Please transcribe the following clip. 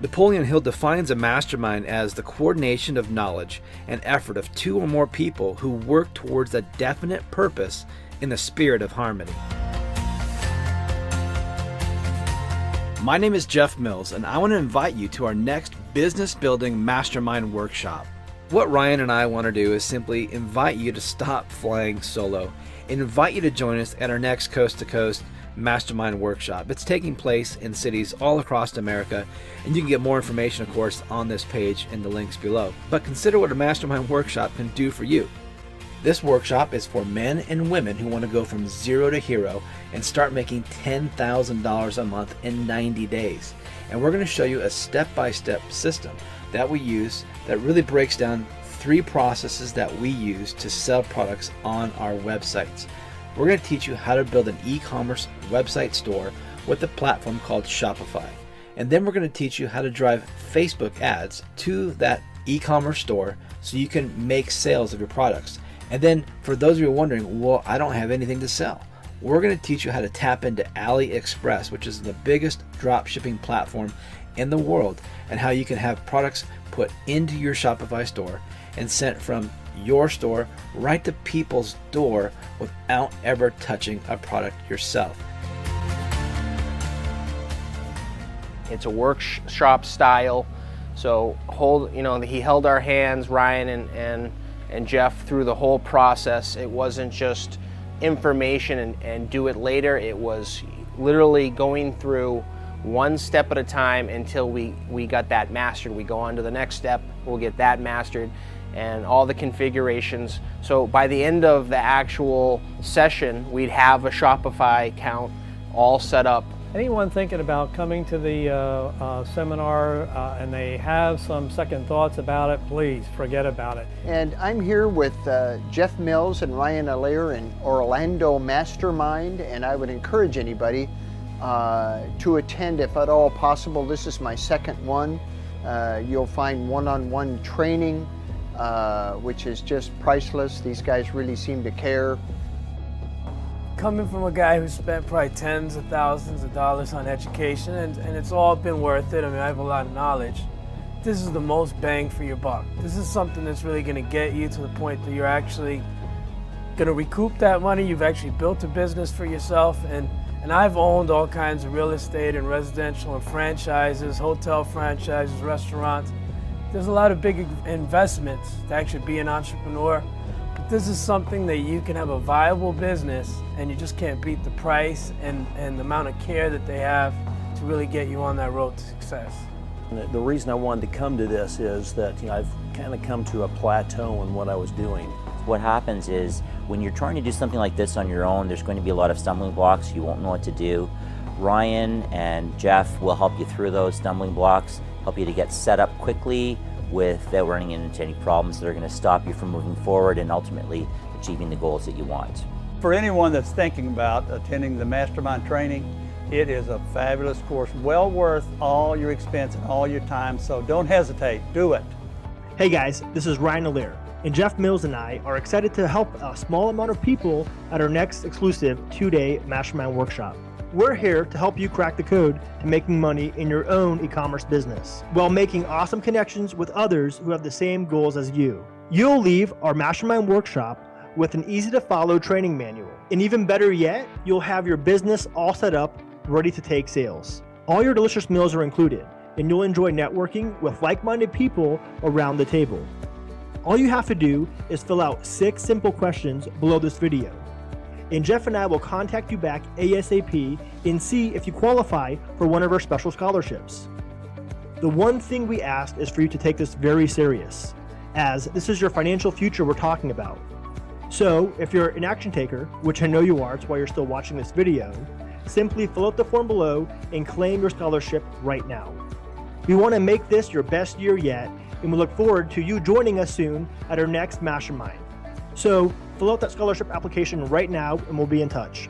Napoleon Hill defines a mastermind as the coordination of knowledge and effort of two or more people who work towards a definite purpose in the spirit of harmony. My name is Jeff Mills, and I want to invite you to our next Business Building Mastermind Workshop. What Ryan and I want to do is simply invite you to stop flying solo and invite you to join us at our next Coast to Coast Mastermind Workshop. It's taking place in cities all across America, and you can get more information, of course, on this page in the links below. But consider what a Mastermind Workshop can do for you. This workshop is for men and women who want to go from zero to hero and start making $10,000 a month in 90 days. And we're going to show you a step-by-step system that we use that really breaks down 3 processes that we use to sell products on our websites. We're going to teach you how to build an e-commerce website store with a platform called Shopify. And then we're going to teach you how to drive Facebook ads to that e-commerce store so you can make sales of your products. And then for those of you wondering, well, I don't have anything to sell, we're going to teach you how to tap into AliExpress, which is the biggest drop shipping platform in the world, and how you can have products put into your Shopify store and sent from your store right to people's door without ever touching a product yourself. It's a workshop style, so he held our hands, Ryan and Jeff, through the whole process. It wasn't just information and do it later. It was literally going through one step at a time until we got that mastered. We go on to the next step, we'll get that mastered, and all the configurations. So by the end of the actual session, we'd have a Shopify account all set up. Anyone thinking about coming to the seminar and they have some second thoughts about it, please forget about it. And I'm here with Jeff Mills and Ryan Allaire in Orlando Mastermind, and I would encourage anybody to attend if at all possible. This is my second one. You'll find one-on-one training, which is just priceless. These guys really seem to care. Coming from a guy who spent probably tens of thousands of dollars on education, and it's all been worth it. I mean, I have a lot of knowledge. This is the most bang for your buck. This is something that's really going to get you to the point that you're actually going to recoup that money. You've actually built a business for yourself, and I've owned all kinds of real estate and residential and franchises, hotel franchises, restaurants. There's a lot of big investments to actually be an entrepreneur. But this is something that you can have a viable business, and you just can't beat the price and the amount of care that they have to really get you on that road to success. The reason I wanted to come to this is that I've kind of come to a plateau in what I was doing. What happens is when you're trying to do something like this on your own, there's going to be a lot of stumbling blocks. You won't know what to do. Ryan and Jeff will help you through those stumbling blocks, help you to get set up quickly without running into any problems that are going to stop you from moving forward and ultimately achieving the goals that you want. For anyone that's thinking about attending the Mastermind training, it is a fabulous course, well worth all your expense and all your time, so don't hesitate, do it. Hey guys, this is Ryan Allaire, and Jeff Mills and I are excited to help a small amount of people at our next exclusive 2-day Mastermind Workshop. We're here to help you crack the code to making money in your own e-commerce business while making awesome connections with others who have the same goals as you. You'll leave our Mastermind Workshop with an easy-to-follow training manual. And even better yet, you'll have your business all set up, ready to take sales. All your delicious meals are included, and you'll enjoy networking with like-minded people around the table. All you have to do is fill out 6 simple questions below this video. And Jeff and I will contact you back ASAP and see if you qualify for one of our special scholarships. The one thing we ask is for you to take this very serious, as this is your financial future we're talking about. So if you're an action taker, which I know you are, it's why you're still watching this video, simply fill out the form below and claim your scholarship right now. We want to make this your best year yet, and we look forward to you joining us soon at our next Mastermind. So fill out that scholarship application right now and we'll be in touch.